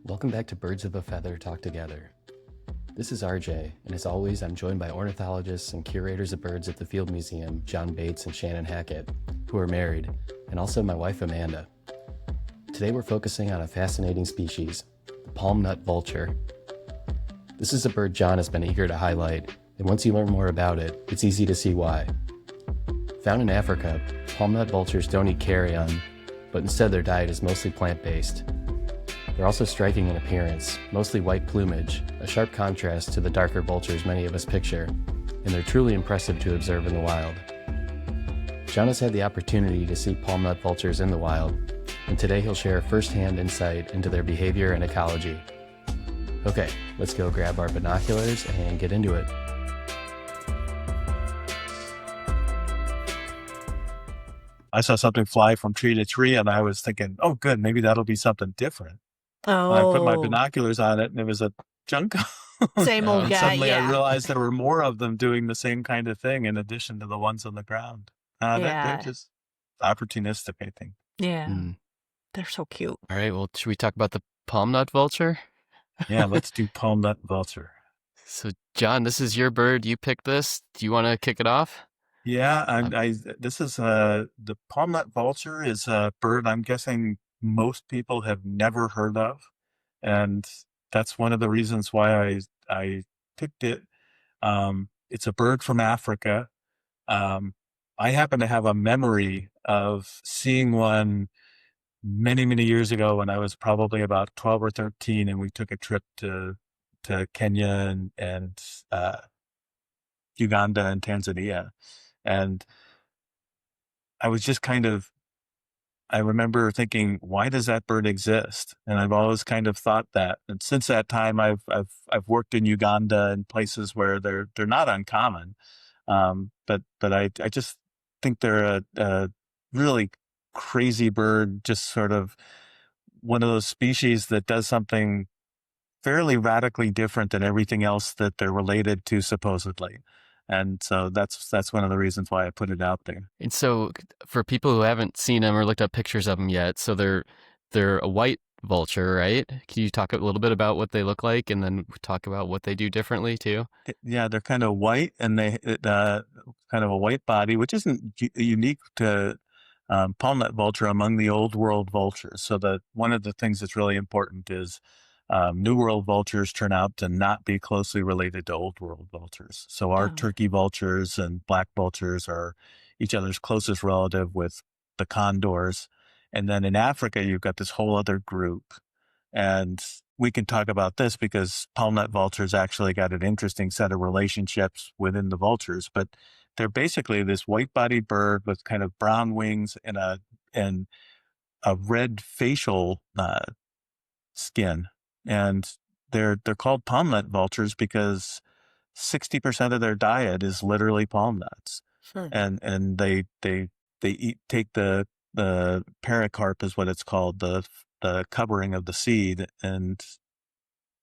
Welcome back to Birds of a Feather Talk Together. This is RJ, and as always, I'm joined by ornithologists and curators of birds at the Field Museum, John Bates and Shannon Hackett, who are married, and also my wife Amanda. Today we're focusing on a fascinating species, the palm nut vulture. This is a bird John has been eager to highlight, and once you learn more about it, it's easy to see why. Found in Africa, palm nut vultures don't eat carrion, but instead their diet is mostly plant-based. They're also striking in appearance, mostly white plumage, a sharp contrast to the darker vultures many of us picture, and they're truly impressive to observe in the wild. John has had the opportunity to see palm nut vultures in the wild, and today he'll share first-hand insight into their behavior and ecology. Okay, let's go grab our binoculars and get into it. I saw something fly from tree to tree, and I was thinking, oh, good, maybe that'll be something different. I put my binoculars on it, and it was a junco. Same old And guy, suddenly yeah. I realized there were more of them doing the same kind of thing in addition to the ones on the ground. They're Yeah. just opportunistic, I think. Yeah. They're so cute. All right, well, should we talk about the palm nut vulture? Yeah, let's do palm nut vulture. So, John, this is your bird. You picked this. Do you want to kick it off? Yeah, this is the palm nut vulture is a bird I'm guessing most people have never heard of, and that's one of the reasons why I picked it. It's a bird from Africa. I happen to have a memory of seeing one many, many years ago when I was probably about 12 or 13, and we took a trip to Kenya and Uganda and Tanzania. And I was just I remember thinking, why does that bird exist? And I've always kind of thought that. And since that time, I've worked in Uganda and places where they're not uncommon. But I just think they're a really crazy bird, just sort of one of those species that does something fairly radically different than everything else that they're related to, supposedly. And so that's one of the reasons why I put it out there. And so, for people who haven't seen them or looked up pictures of them yet, so they're a white vulture, right? Can you talk a little bit about what they look like, and then talk about what they do differently too? Yeah, they're kind of white, and they kind of a white body, which isn't unique to palm nut vulture among the old world vultures. So one of the things that's really important is New World vultures turn out to not be closely related to Old World vultures. So our turkey vultures and black vultures are each other's closest relative with the condors. And then in Africa, you've got this whole other group. And we can talk about this because palm nut vultures actually got an interesting set of relationships within the vultures. But they're basically this white-bodied bird with kind of brown wings and a red facial skin. And they're called palm nut vultures because 60% of their diet is literally palm nuts. And they take the pericarp is what it's called, the covering of the seed, and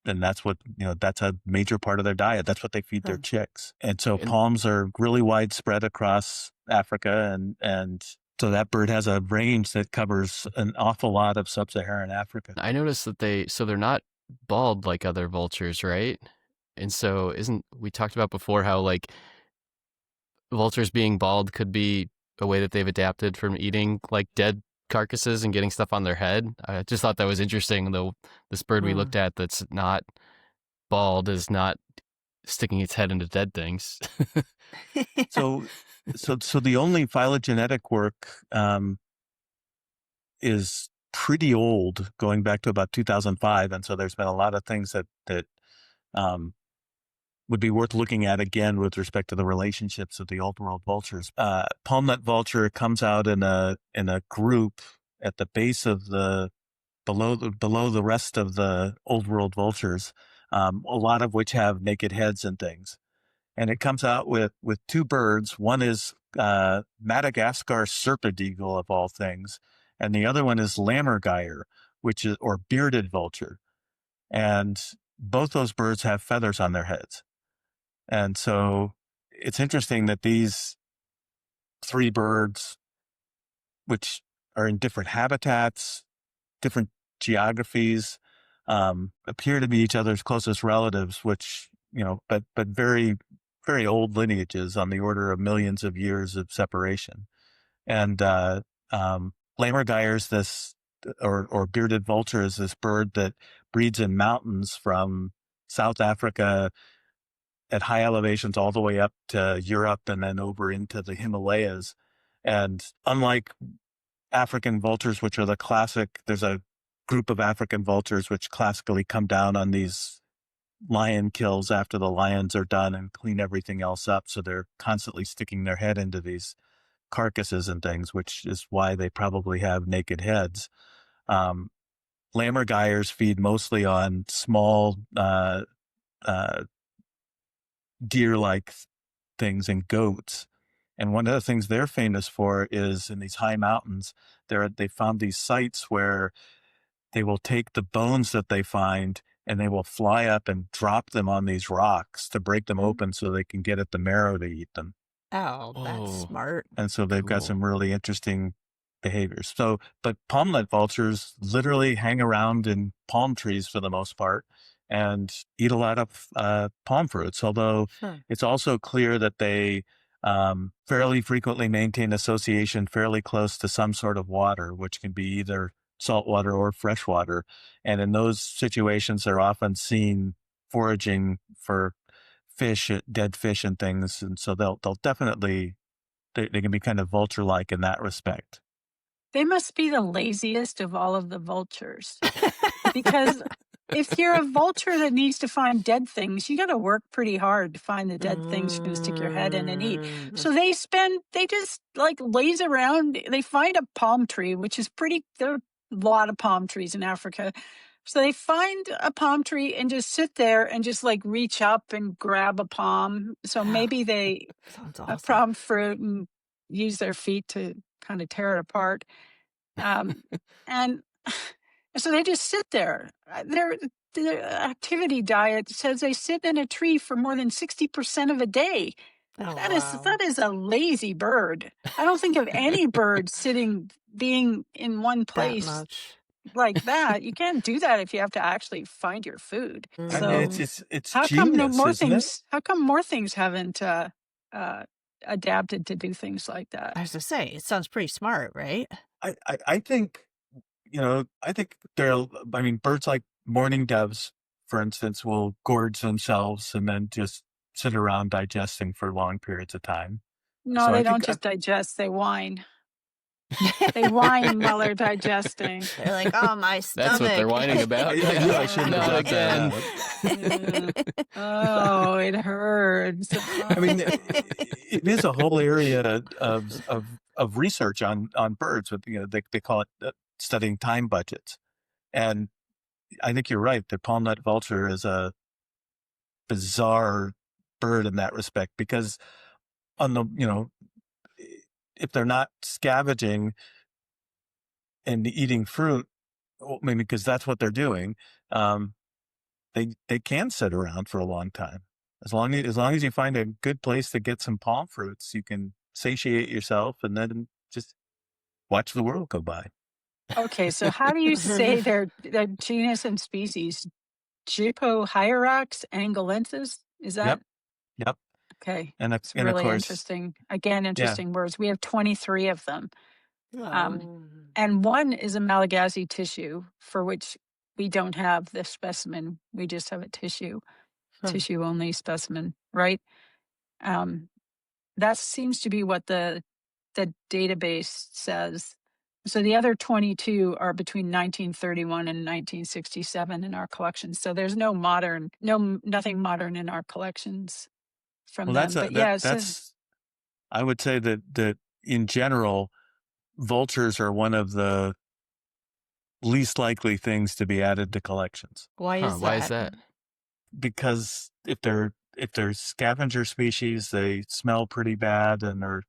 that's what, that's a major part of their diet. That's what they feed their chicks. And so palms are really widespread across Africa, and so that bird has a range that covers an awful lot of sub-Saharan Africa. I noticed that they're not bald like other vultures, right? And so we talked about before how like vultures being bald could be a way that they've adapted from eating like dead carcasses and getting stuff on their head. I just thought that was interesting, though. This bird we looked at that's not bald is not sticking its head into dead things. So the only phylogenetic work is pretty old, going back to about 2005, and so there's been a lot of things that would be worth looking at again with respect to the relationships of the old world vultures. Palm nut vulture comes out in a group at the base of below the rest of the old world vultures, a lot of which have naked heads and things. And it comes out with two birds. One is Madagascar serpent eagle, of all things, and the other one is lammergeier, or bearded vulture. And both those birds have feathers on their heads. And so it's interesting that these three birds, which are in different habitats, different geographies, appear to be each other's closest relatives, which, but very, very old lineages on the order of millions of years of separation. And Lammergeier, this, or bearded vulture, is this bird that breeds in mountains from South Africa at high elevations all the way up to Europe and then over into the Himalayas. And unlike African vultures, which are the classic, there's a group of African vultures which classically come down on these lion kills after the lions are done and clean everything else up. So they're constantly sticking their head into these carcasses and things, which is why they probably have naked heads. Lammergeiers feed mostly on small deer-like things and goats. And one of the things they're famous for is in these high mountains, they found these sites where they will take the bones that they find and they will fly up and drop them on these rocks to break them open so they can get at the marrow to eat them. Oh, that's Whoa. smart. And so they've got Cool. some really interesting behaviors. So, but palmlet vultures literally hang around in palm trees for the most part and eat a lot of palm fruits, although it's also clear that they fairly frequently maintain association fairly close to some sort of water, which can be either saltwater or freshwater. And in those situations, they're often seen foraging for fish, dead fish and things. And so they'll definitely, they can be kind of vulture-like in that respect. They must be the laziest of all of the vultures. Because if you're a vulture that needs to find dead things, you got to work pretty hard to find the dead things you're going to stick your head in and eat. So they just like laze around. They find a palm tree, which is there are a lot of palm trees in Africa. So they find a palm tree and just sit there and just like reach up and grab a palm. So maybe they Sounds a awesome. palm fruit and use their feet to kind of tear it apart. And so they just sit there. Their activity diet says they sit in a tree for more than 60% of a day. Oh, That is a lazy bird. I don't think of any bird being in one that place much. like that. You can't do that if you have to actually find your food. I mean, So it's how come genius, isn't it? How come more things haven't adapted to do things like that? I was to say, it sounds pretty smart, right? I think, I think birds like mourning doves, for instance, will gorge themselves and then just sit around digesting for long periods of time. No, So they I don't think just digest, they whine. They whine while they're digesting. They're like, oh, my stomach. That's what they're whining about. I knew I shouldn't have Not brought that again. up. Oh, it hurts. I mean, it is a whole area of research on birds. With they call it studying time budgets, and I think you're right. The palm-nut vulture is a bizarre bird in that respect because on the if they're not scavenging and eating fruit, maybe because that's what they're doing, they can sit around for a long time. As long as you find a good place to get some palm fruits, you can satiate yourself and then just watch the world go by. Okay, so how do you say their genus and species? Gypohyrax angolensis? Is that? Yep. Okay. And It's of really course, interesting. Again, interesting words. We have 23 of them. Oh. And one is a Malagasy tissue for which we don't have the specimen. We just have a tissue only specimen, right? That seems to be what the database says. So the other 22 are between 1931 and 1967 in our collections. So there's nothing modern in our collections from them. But that's I would say that in general, vultures are one of the least likely things to be added to collections. Why is that? Why is that? Because if they're scavenger species, they smell pretty bad and are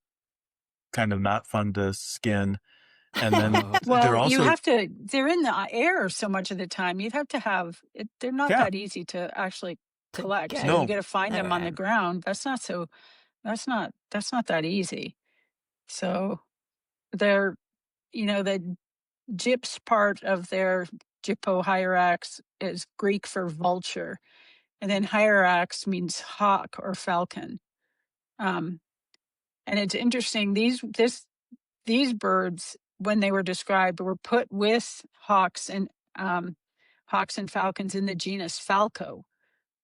kind of not fun to skin. And then they're in the air so much of the time. You'd have to have it. They're not that easy to actually collect. So you got to find them on the ground. That's not that easy. So they're, the gyps part of their Gypohyrax is Greek for vulture. And then hyrax means hawk or falcon. And it's interesting, these birds, when they were described, were put with hawks and falcons in the genus Falco.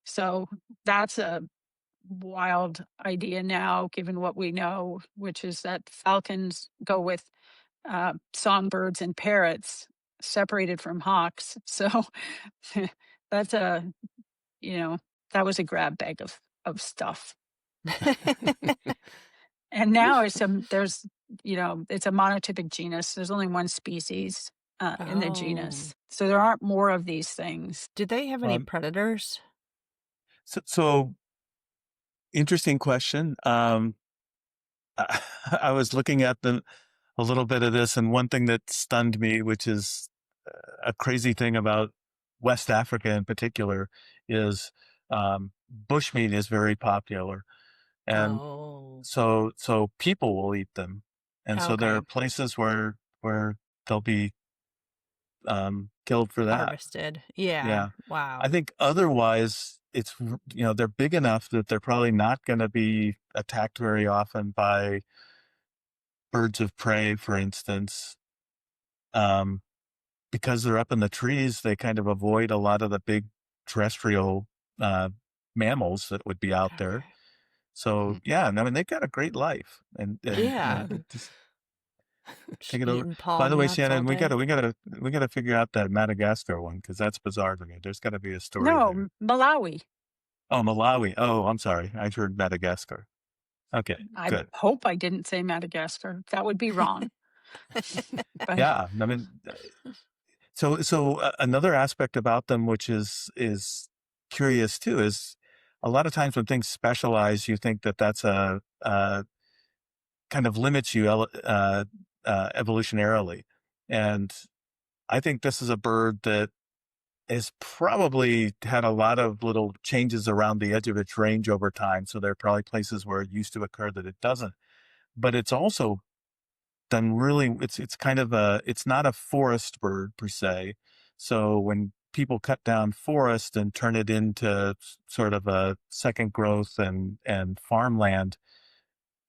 So that's a wild idea now, given what we know, which is that falcons go with songbirds and parrots separated from hawks. So that's that was a grab bag of stuff. And now it's it's a monotypic genus. There's only one species in the genus, so there aren't more of these things. Do they have any Um, predators? So interesting question. I was looking at a little bit of this, and one thing that stunned me, which is a crazy thing about West Africa in particular, is bushmeat is very popular, and Oh, so people will eat them, and so there okay. are places where they'll be killed for that. Harvested. Yeah. Yeah. Wow. I think otherwise it's, they're big enough that they're probably not going to be attacked very often by birds of prey, for instance. Because they're up in the trees, they kind of avoid a lot of the big terrestrial mammals that would be out there. Okay. So yeah, I mean they've got a great life, and Yeah. just Just take it over. eating By palm the way, nuts all Shannon, we day. gotta figure out that Madagascar one, because that's bizarre to me. There's got to be a story there. No, Malawi. Oh, Malawi. Oh, I'm sorry. I heard Madagascar. Okay, I good. hope I didn't say Madagascar. That would be wrong. But Yeah, I mean, so another aspect about them, which is curious too, is a lot of times when things specialize, you think that that's a kind of limits you evolutionarily, and I think this is a bird that has probably had a lot of little changes around the edge of its range over time. So there are probably places where it used to occur that it doesn't. But it's also done really, it's kind of it's not a forest bird per se. So when people cut down forest and turn it into sort of a second growth and farmland,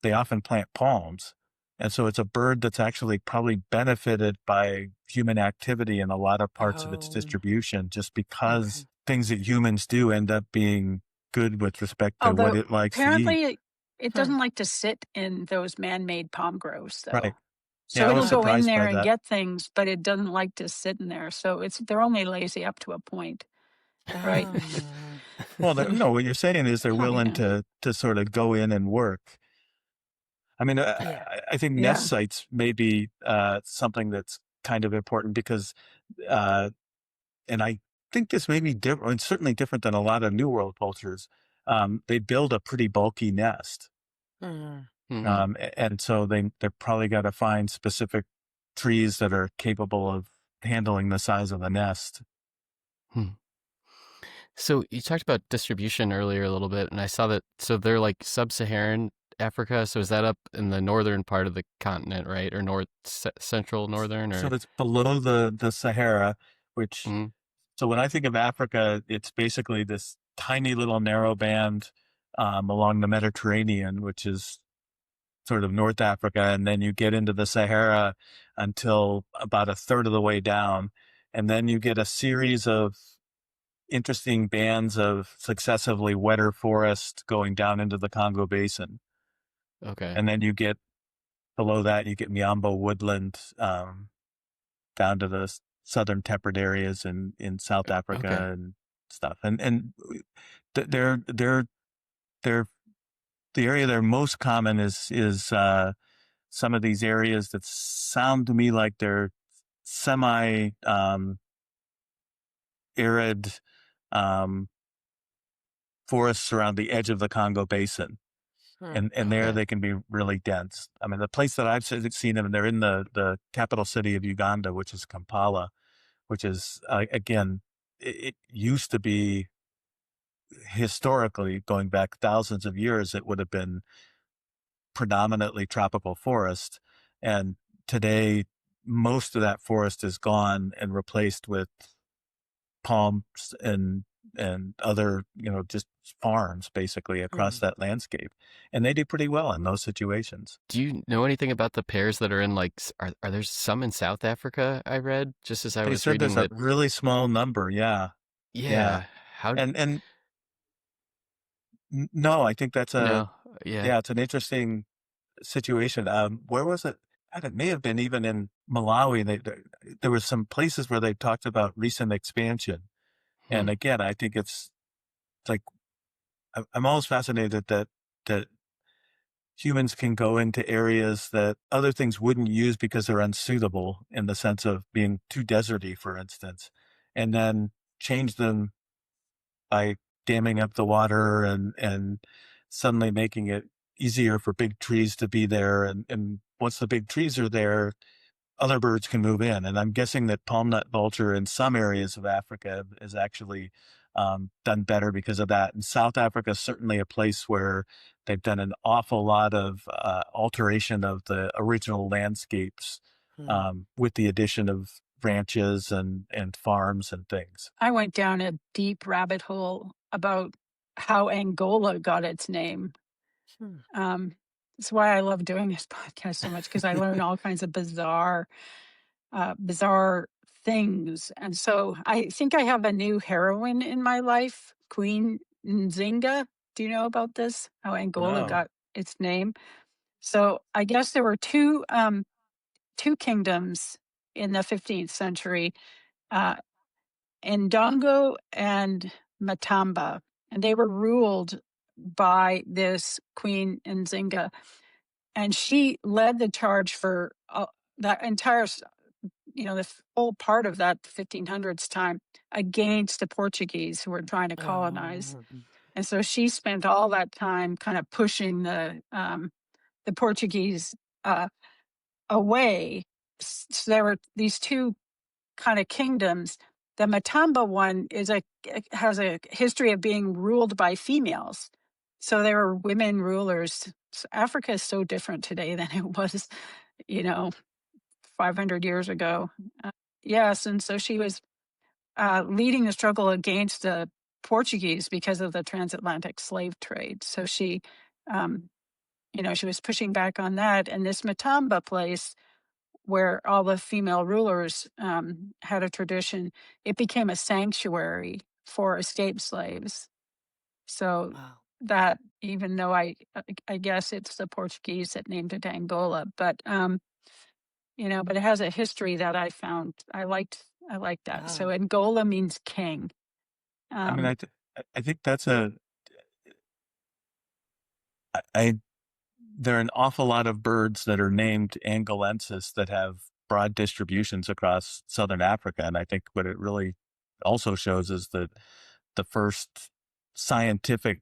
they often plant palms. And so it's a bird that's actually probably benefited by human activity in a lot of parts of its Oh, distribution, just because okay. things that humans do end up being good with respect to what although it likes to eat. apparently it Huh. doesn't like to sit in those man-made palm groves, though. Right. So Yeah, I it'll was go in surprised there by and that. get things, but it doesn't like to sit in there. So they're only lazy up to a point, right? Ah. Well, So no, what you're saying is they're willing yeah, to sort of go in and work. I mean, Yeah. I think yeah. nest sites may be something that's kind of important because, uh, and I think this may be different, certainly different than a lot of New World vultures. They build a pretty bulky nest. Mm. Mhm. And so they're probably got to find specific trees that are capable of handling the size of the nest. Hmm. So you talked about distribution earlier a little bit, and I saw that. So they're like sub-Saharan Africa. So is that up in the northern part of the continent, right, or central northern, So or? it's below the Sahara, which, Mhm. so when I think of Africa, it's basically this tiny little narrow band along the Mediterranean, which is sort of North Africa. And then you get into the Sahara until about a third of the way down. And then you get a series of interesting bands of successively wetter forest going down into the Congo Basin. Okay. And then you get below that, you get Miambo woodland down to the southern temperate areas in South Africa Okay. and stuff. And they're the area they're most common is some of these areas that sound to me like they're semi arid forests around the edge of the Congo Basin. Huh. And there Okay. they can be really dense. I mean, the place that I've seen them, they're in the capital city of Uganda, which is Kampala, which is, again, it used to be historically, going back thousands of years, it would have been predominantly tropical forest. And today, most of that forest is gone and replaced with palms and other, just farms basically across that landscape. And they do pretty well in those situations. Do you know anything about the pairs that are in are there some in South Africa? I read just as I They was said reading there's a that. really small number. Yeah. Yeah. Yeah. How? And no, I think that's No. Yeah. it's an interesting situation. Where was it? God, it may have been even in Malawi. There were some places where they talked about recent expansion. And again, I think it's like, I'm always fascinated that humans can go into areas that other things wouldn't use because they're unsuitable, in the sense of being too deserty, for instance, and then change them by damming up the water and suddenly making it easier for big trees to be there. And once the big trees are there, other birds can move in. And I'm guessing that palm nut vulture in some areas of Africa is actually done better because of that. And South Africa is certainly a place where they've done an awful lot of alteration of the original landscapes with the addition of ranches and farms and things. I went down a deep rabbit hole about how Angola got its name. That's why I love doing this podcast so much, because I learn all kinds of bizarre things. And so I think I have a new heroine in my life, Queen Nzinga. Do you know about this? How Angola No. got its name? So I guess there were two kingdoms in the 15th century, Ndongo and Matamba, and they were ruled by this Queen Nzinga, and she led the charge for that entire, the whole part of that 1500s time against the Portuguese who were trying to colonize. And so she spent all that time kind of pushing the Portuguese away. So there were these two kind of kingdoms. The Matamba one has a history of being ruled by females. So there were women rulers. So Africa is so different today than it was, 500 years ago. Yes, and so she was leading the struggle against the Portuguese because of the transatlantic slave trade. So she, she was pushing back on that. And this Matamba place, where all the female rulers had a tradition, it became a sanctuary for escaped slaves. So that, even though I guess it's the Portuguese that named it Angola, but but it has a history that I found. I liked that. So Angola means king. I mean, I think that's there are an awful lot of birds that are named angolensis that have broad distributions across southern Africa. And I think what it really also shows is that the first scientific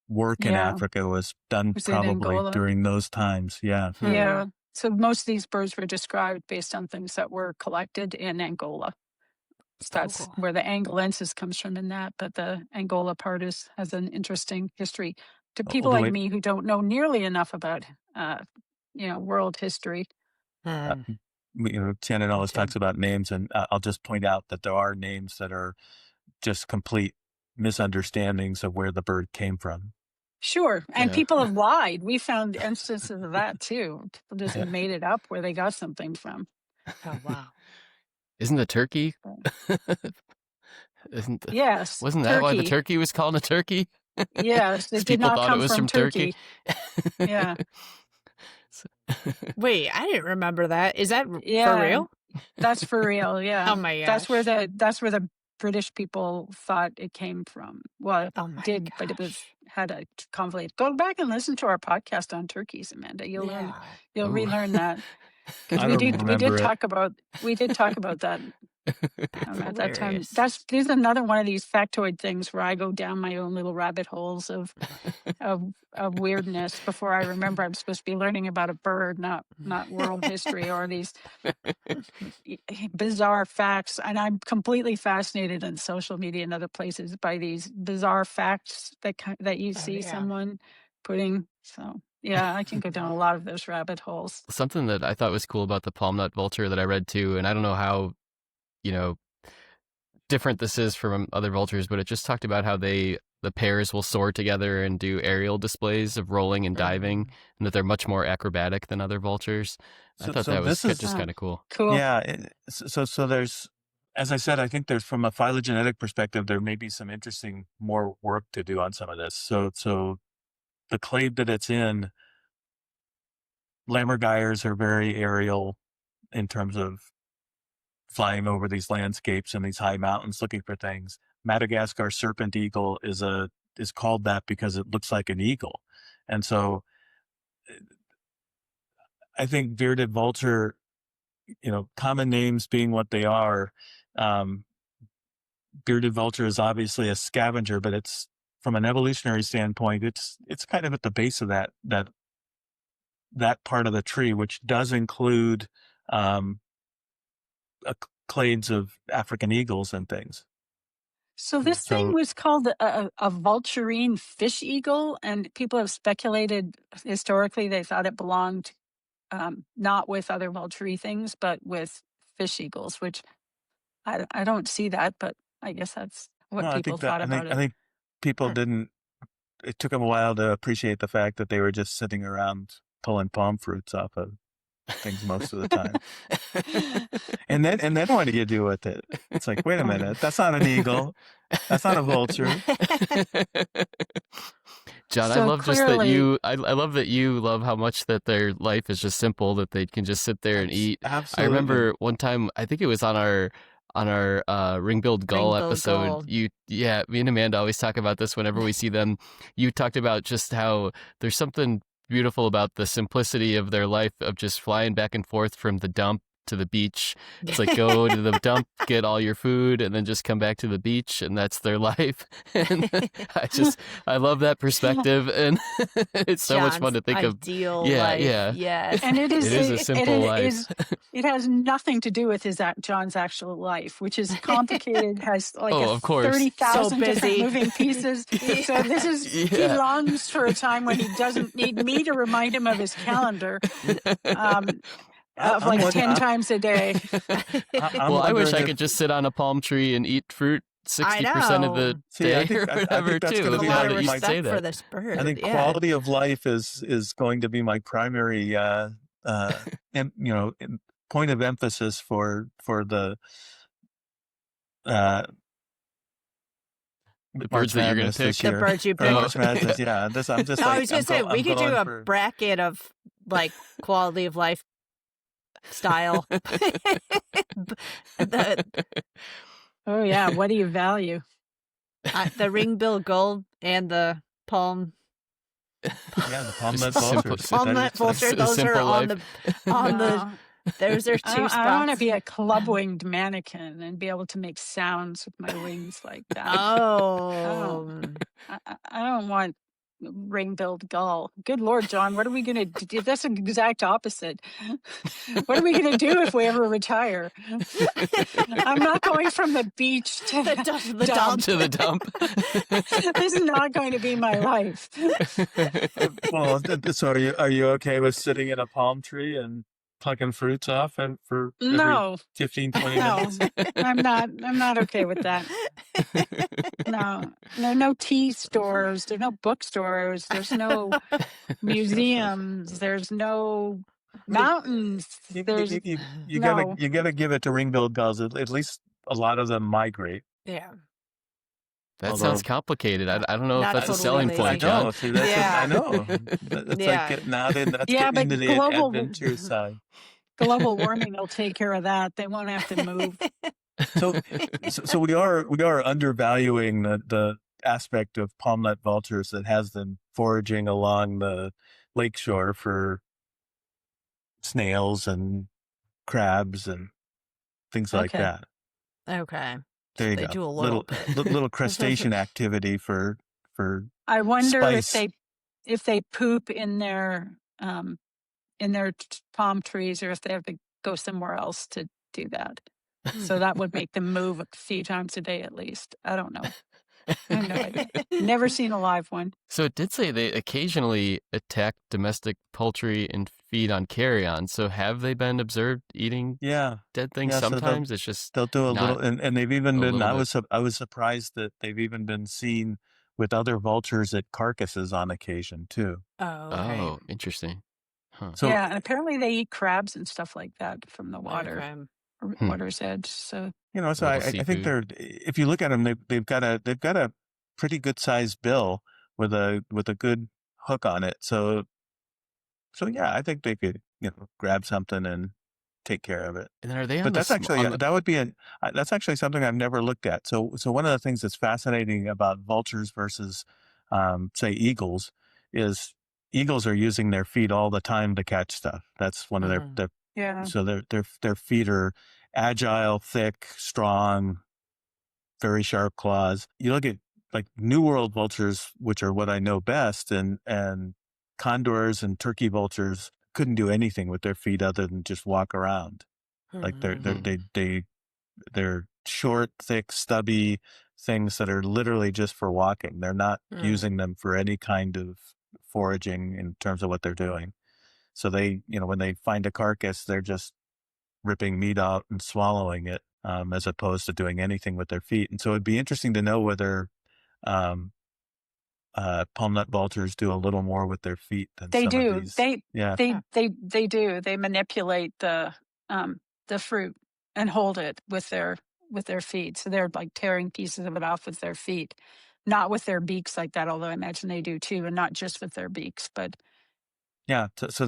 work in Africa was done probably during those times. Yeah. Yeah. So most of these birds were described based on things that were collected in Angola. So that's where the angolensis comes from in that. But the Angola part has an interesting history to people like me who don't know nearly enough about, world history. Shannon always talks about names, and I'll just point out that there are names that are just complete misunderstandings of where the bird came from. Sure. And people have lied. We found instances of that too. People just made it up where they got something from. Oh, wow. Isn't the turkey? Yes. Wasn't that why the turkey was called a turkey? Yes. It did not come from Turkey. Yeah. Wait, I didn't remember that. Is that for real? That's for real. Yeah. Oh my gosh. That's where the British people thought it came from. Well, it did, but it had a conflict. Go back and listen to our podcast on turkeys, Amanda. You'll relearn that. Because we did talk about that at that time. There's another one of these factoid things where I go down my own little rabbit holes of weirdness before I remember I'm supposed to be learning about a bird, not world history or these bizarre facts. And I'm completely fascinated in social media and other places by these bizarre facts that you see someone putting. So yeah, I can go down a lot of those rabbit holes. Something that I thought was cool about the palm nut vulture that I read too, and I don't know how, different this is from other vultures, but it just talked about how the pairs will soar together and do aerial displays of rolling and diving, and that they're much more acrobatic than other vultures. I thought that was just kind of cool. Cool. Yeah. So there's, as I said, I think there's, from a phylogenetic perspective, there may be some interesting more work to do on some of this. So the clade that it's in, lammergeiers are very aerial in terms of flying over these landscapes and these high mountains looking for things. Madagascar serpent eagle is called that because it looks like an eagle. And so I think bearded vulture, common names being what they are, bearded vulture is obviously a scavenger, but it's, from an evolutionary standpoint, it's kind of at the base of that part of the tree, which does include clades of African eagles and things. So this thing was called a vulturine fish eagle, and people have speculated historically they thought it belonged not with other vulture things, but with fish eagles, which I don't see that, but I guess that's what people thought about it. I think people didn't. It took them a while to appreciate the fact that they were just sitting around pulling palm fruits off of things most of the time. and then what do you do with it? It's like, wait a minute, that's not an eagle. That's not a vulture. John, So I love just that clearly- you. I love that you love how much that their life is just simple, that they can just sit there and eat. Absolutely. I remember one time, I think it was on our ring-billed gull Ring-billed episode. gull. Me and Amanda always talk about this whenever we see them. You talked about just how there's something beautiful about the simplicity of their life, of just flying back and forth from the dump to the beach. It's like, go to the dump, get all your food, and then just come back to the beach, and that's their life. And I love that perspective, and it's so much fun to think of. Ideal Yeah, life. yeah. Yes. And it is a simple life. It has nothing to do with John's actual life, which is complicated. Has like of course. 30,000 So different busy. moving pieces. So this is he longs for a time when he doesn't need me to remind him of his calendar. Of like 10 times a day. I wish I could just sit on a palm tree and eat fruit 60% of the day I think or whatever, that's too. gonna a be Now lot that of you respect say for that. this bird. I think yeah. quality of life is going to be my primary point of emphasis for the The birds that you're going to pick. The birds you For pick. March Madness, yeah. I'm just No, like, I was going to say, we could do a for... bracket of like quality of life style. Oh, yeah. What do you value? The ring-billed gull and the palm. Yeah, the palm-nut Simple- vultures. Palm-nut vulture. a Those are simple on life. the. Those are two spots. I want to be a club-winged mannequin and be able to make sounds with my wings like that. Oh. I don't want ring-billed gull. Good Lord, John, what are we going to do? That's the exact opposite. What are we going to do if we ever retire? I'm not going from the beach to The dump. To the dump. This is not going to be my life. Well, so are you okay with sitting in a palm tree and plucking fruits off and for every No, 15, 20 no, minutes? I'm not okay with that. No tea stores. There's no bookstores. There's no museums. There's no mountains. There's You no. gotta give it to ring-billed gulls. At least a lot of them migrate. Yeah. That Although- sounds complicated. I don't know if Not that's a totally selling lazy. I point, John. know. See, that's Yeah. I know. It's Yeah. like getting out in. That's Yeah, getting but into the global- adventure side. Global warming will take care of that. They won't have to move. So we are undervaluing the aspect of palm-nut vultures that has them foraging along the lakeshore for snails and crabs and things like Okay. that. Okay. There you They go. do a little bit. little crustacean activity for I wonder Spice. if they poop in their palm trees, or if they have to go somewhere else to do that. So that would make them move a few times a day at least. I don't know. I have no idea. Never seen a live one. So it did say they occasionally attack domestic poultry and feed on carrion. So have they been observed eating Yeah. dead things? Yeah, so Sometimes it's just they'll do a not little, and they've even a been. little bit. I was surprised that they've even been seen with other vultures at carcasses on occasion too. Oh, okay. Oh, interesting. Huh. So Yeah, and apparently they eat crabs and stuff like that from the water, Okay. or Hmm. water's edge. So so Little I think seafood. they're. If you look at them, they've got a pretty good sized bill with a good hook on it. So yeah, I think they could grab something and take care of it. And then are they on But the that's actually on the? that would be that's actually something I've never looked at. So one of the things that's fascinating about vultures versus say eagles is eagles are using their feet all the time to catch stuff. That's one of their yeah, so their feet are agile, thick, strong, very sharp claws. You look at like New World vultures, which are what I know best, and condors and turkey vultures couldn't do anything with their feet other than just walk around. Like they're short, thick, stubby things that are literally just for walking. They're not using them for any kind of foraging in terms of what they're doing. So they, when they find a carcass, they're just ripping meat out and swallowing it, as opposed to doing anything with their feet. And so it'd be interesting to know whether palm nut vultures do a little more with their feet than they some of do. these. They Yeah. they do. They manipulate the fruit and hold it with their feet. So they're like tearing pieces of it off with their feet, not with their beaks like that. Although I imagine they do too, and not just with their beaks, but. Yeah. So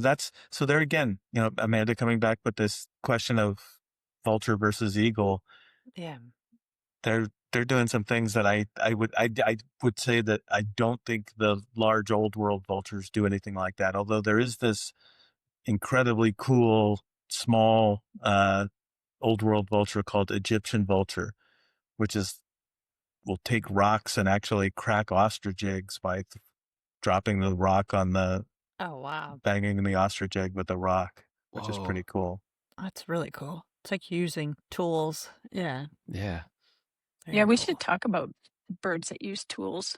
there again, Amanda, coming back with this question of vulture versus eagle, Yeah. they're doing some things that I would say that I don't think the large old world vultures do anything like that. Although there is this incredibly cool small old world vulture called Egyptian vulture, which will take rocks and actually crack ostrich eggs by dropping the rock on the Oh, wow. banging the ostrich egg with a rock, which is Whoa. pretty cool. That's really cool. It's like using tools. Yeah. Yeah. Yeah, we Very should cool. talk about birds that use tools.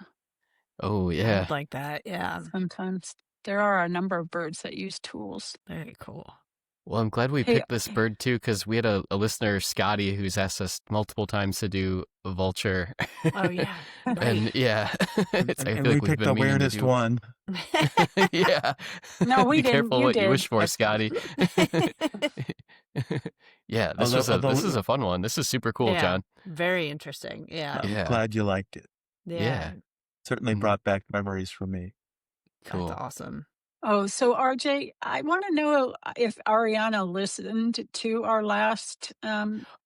Oh I yeah. would like that. Yeah. Sometimes there are a number of birds that use tools. Very cool. Well, I'm glad we Hey, picked this bird too, because we had a listener, Scotty, who's asked us multiple times to do a vulture. Oh, yeah. Right. And yeah, I And feel we like we've picked been the meaning to weirdest do. one. Yeah. No, we Be didn't. careful You what you did. wish for, Scotty. Yeah, this Although is a fun one. This is super cool, Yeah. John. Very interesting. Yeah. I'm Yeah. glad you liked it. Yeah. Certainly Mhm. brought back memories for me. Cool. That's awesome. Oh, so RJ, I want to know if Ariana listened to our last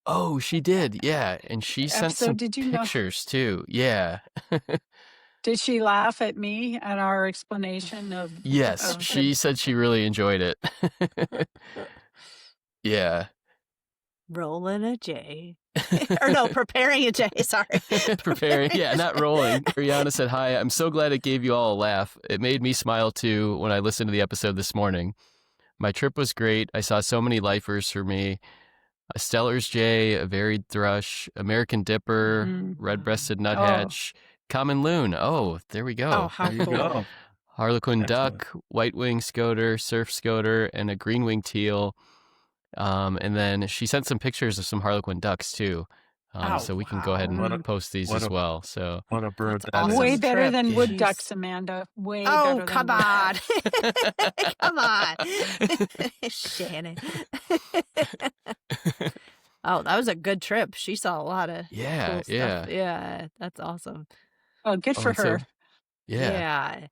Oh, she did. Yeah, and she sent some episode. Did you know? pictures too. Yeah. Did she laugh at me at our explanation of? Yes, of she the, said she really enjoyed it. Yeah. Rolling a J. Or no, preparing a J. Sorry. Preparing. Yeah, not rolling. Rihanna said, "Hi, I'm so glad it gave you all a laugh. It made me smile too when I listened to the episode this morning. My trip was great. I saw so many lifers for me. A Steller's jay, a varied thrush, American dipper, Mhm. red-breasted nuthatch, common loon. Oh, there we go. Oh, how There you cool. go. Harlequin Excellent. duck, white-winged scoter, surf scoter, and a green-winged teal. And then she sent some pictures of some harlequin ducks too. Oh, So we can go ahead What and a- post these what as a- well. So What a bird That's that awesome. is. way better trip. than wood Jeez. ducks, Amanda. Way Oh, better come than wood on. ducks. Come on. Shannon. Oh, that was a good trip. She saw a lot of yeah, cool stuff. Yeah, that's awesome. Oh, good for and so- her. yeah.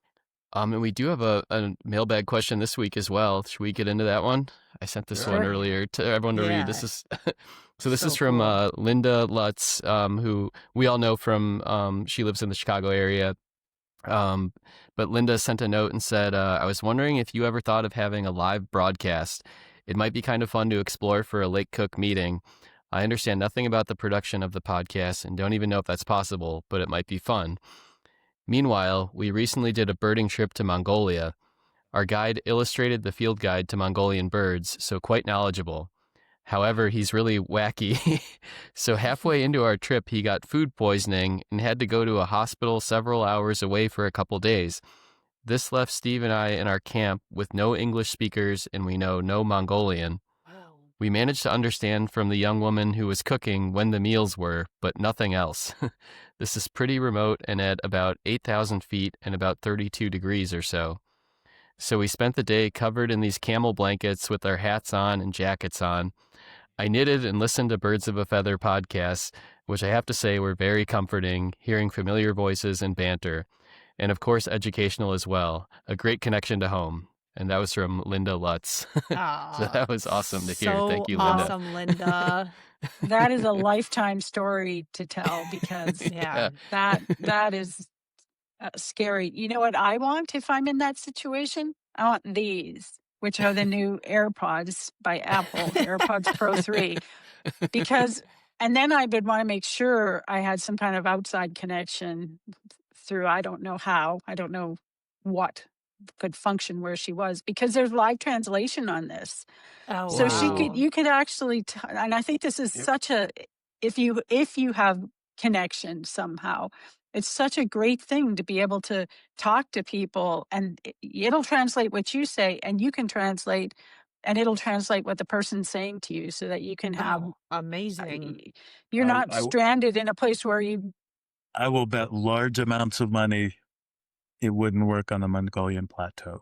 And we do have a mailbag question this week as well. Should we get into that one? I sent this one Sure. earlier to everyone to Yeah. read. This is so this So is from cool. Linda Lutz, who we all know from she lives in the Chicago area. But Linda sent a note and said, I was wondering if you ever thought of having a live broadcast. It might be kind of fun to explore for a Lake Cook meeting. I understand nothing about the production of the podcast and don't even know if that's possible, but it might be fun. Meanwhile, we recently did a birding trip to Mongolia. Our guide illustrated the field guide to Mongolian birds, so quite knowledgeable. However, he's really wacky. So halfway into our trip, he got food poisoning and had to go to a hospital several hours away for a couple days. This left Steve and I in our camp with no English speakers, and we know no Mongolian. Wow. We managed to understand from the young woman who was cooking when the meals were, but nothing else. This is pretty remote and at about 8,000 feet and about 32 degrees or so. So we spent the day covered in these camel blankets with our hats on and jackets on. I knitted and listened to Birds of a Feather podcasts, which I have to say were very comforting, hearing familiar voices and banter. And of course, educational as well. A great connection to home. And that was from Linda Lutz. So that was awesome to hear. So Thank you, Linda. awesome, Linda. That is a lifetime story to tell because Yeah. that is scary. You know what I want if I'm in that situation? I want these, which are the new AirPods by Apple, AirPods Pro 3. And then I would want to make sure I had some kind of outside connection through, I don't know what could function where she was, because there's live translation on this. Oh, So wow. you could actually, and I think this is such a, if you have connection somehow, it's such a great thing to be able to talk to people, and it'll translate what you say, and you can translate, and it'll translate what the person's saying to you, so that you can have. Oh, amazing. You're not I stranded in a place where I will bet large amounts of money it wouldn't work on the Mongolian plateau.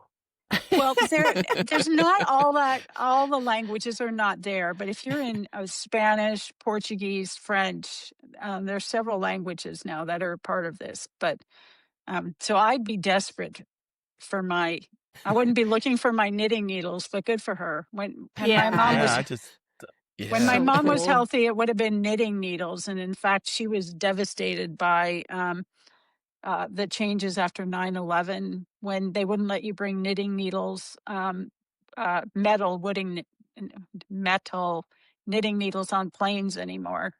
Well, there's not all the languages are not there, but if you're in Spanish, Portuguese, French, there's several languages now that are part of this. But so I'd be desperate for I wouldn't be looking for my knitting needles, but good for her. When Yeah. my mom Yeah, was when my So mom was cool. healthy, it would have been knitting needles, and in fact, she was devastated by the changes after 9/11, when they wouldn't let you bring knitting needles, metal knitting needles on planes anymore.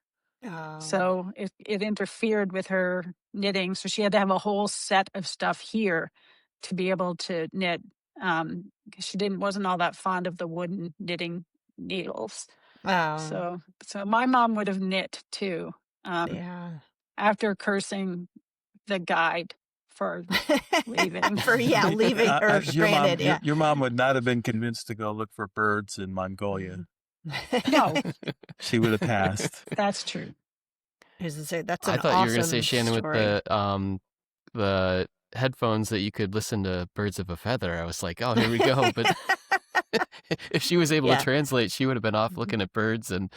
Oh. So it interfered with her knitting. So she had to have a whole set of stuff here to be able to knit. 'Cause she wasn't all that fond of the wooden knitting needles. Oh. So my mom would have knit too. Yeah. After cursing the guide for leaving. Leaving her stranded. Your mom would not have been convinced to go look for birds in Mongolia. No, She would have passed. that's true. As I say, that's an I thought you were going to say, awesome Shannon, story. with the headphones that you could listen to Birds of a Feather. I was like, oh, here we go. But if she was able Yeah. to translate, she would have been off looking at birds. And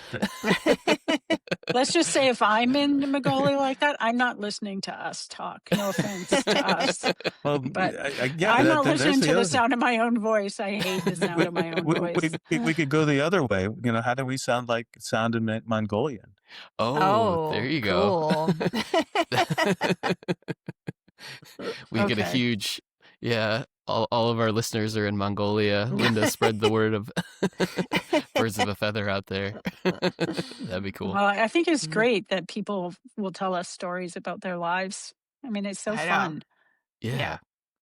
Let's just say if I'm in Mongolia like that, I'm not listening to us talk. No offense to us. Well, But yeah, I'm not there's listening to the other- sound of my own voice. I hate the sound of my own voice. we could go the other way. You know, how do we sound in Mongolian? oh, there you go. Cool. We get a Okay. huge, all of our listeners are in Mongolia. Linda spread the word of Birds of a Feather out there. That'd be cool. Well, I think it's Mhm. great that people will tell us stories about their lives. I mean, it's so I know. fun. Yeah.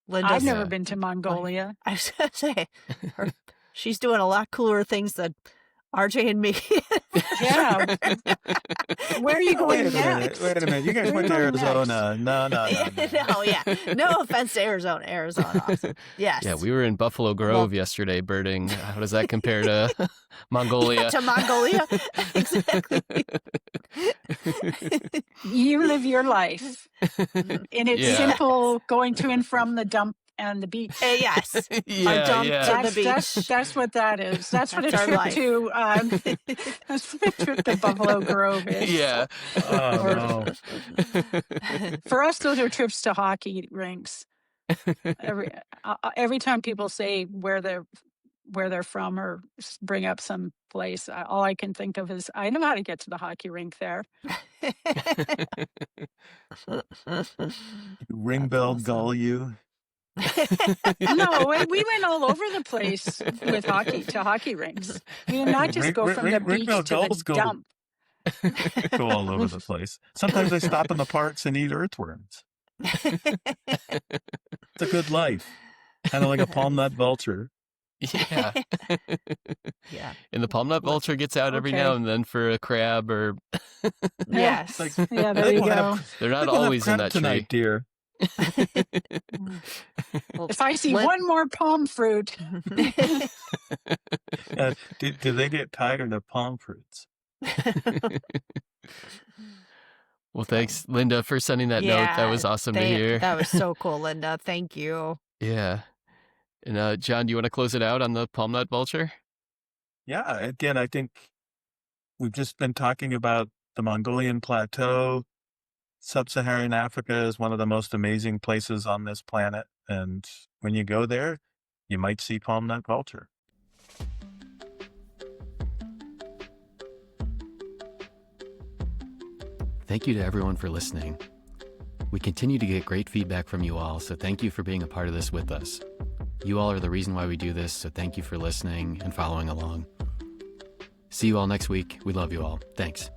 Linda's, I've never Yeah. been to Mongolia. I was going to say, she's doing a lot cooler things than RJ and me. Yeah. Where are you going Wait a minute. next? Wait a minute. You guys Where went to are you going Arizona. No. No, yeah. No offense to Arizona. Arizona, awesome. Yes. Yeah, we were in Buffalo Grove yesterday birding. How does that compare to Mongolia? To Mongolia. Exactly. You live your life in its Yeah. simple going to and from the dump and the beach. Yes. Our Yeah, dump yeah. to the beach. That's what that is. That's what a That's our trip life. to that's what a trip to Buffalo Grove is. Yeah. Oh, no. For us, those are trips to hockey rinks. Every time people say where they're from or bring up some place, all I can think of is I know how to get to the hockey rink there. Ringbell awesome. gull you. No, we went all over the place with hockey rinks. We did not just go from the beach Ringbell to gulls the go dump. go all over the place. Sometimes they stop in the parks and eat earthworms. It's a good life. Kind of like a palm nut vulture. Yeah. Yeah. And the palm nut vulture gets out every Okay. now and then for a crab or Yes. Like, Yeah, there I think you we'll go. have- they're I not think we'll have always in crab that tonight, tree. dear. Well, If I see Lin- one more palm fruit, Do they get tied or the palm fruits? Well, thanks, Linda, for sending that note. That was awesome to hear. That was so cool, Linda. Thank you. Yeah. And John, do you want to close it out on the palm nut vulture? Yeah, again, I think we've just been talking about the Mongolian Plateau. Sub-Saharan Africa is one of the most amazing places on this planet. And when you go there, you might see palm nut vulture. Thank you to everyone for listening. We continue to get great feedback from you all, so thank you for being a part of this with us. You all are the reason why we do this, so thank you for listening and following along. See you all next week. We love you all. Thanks.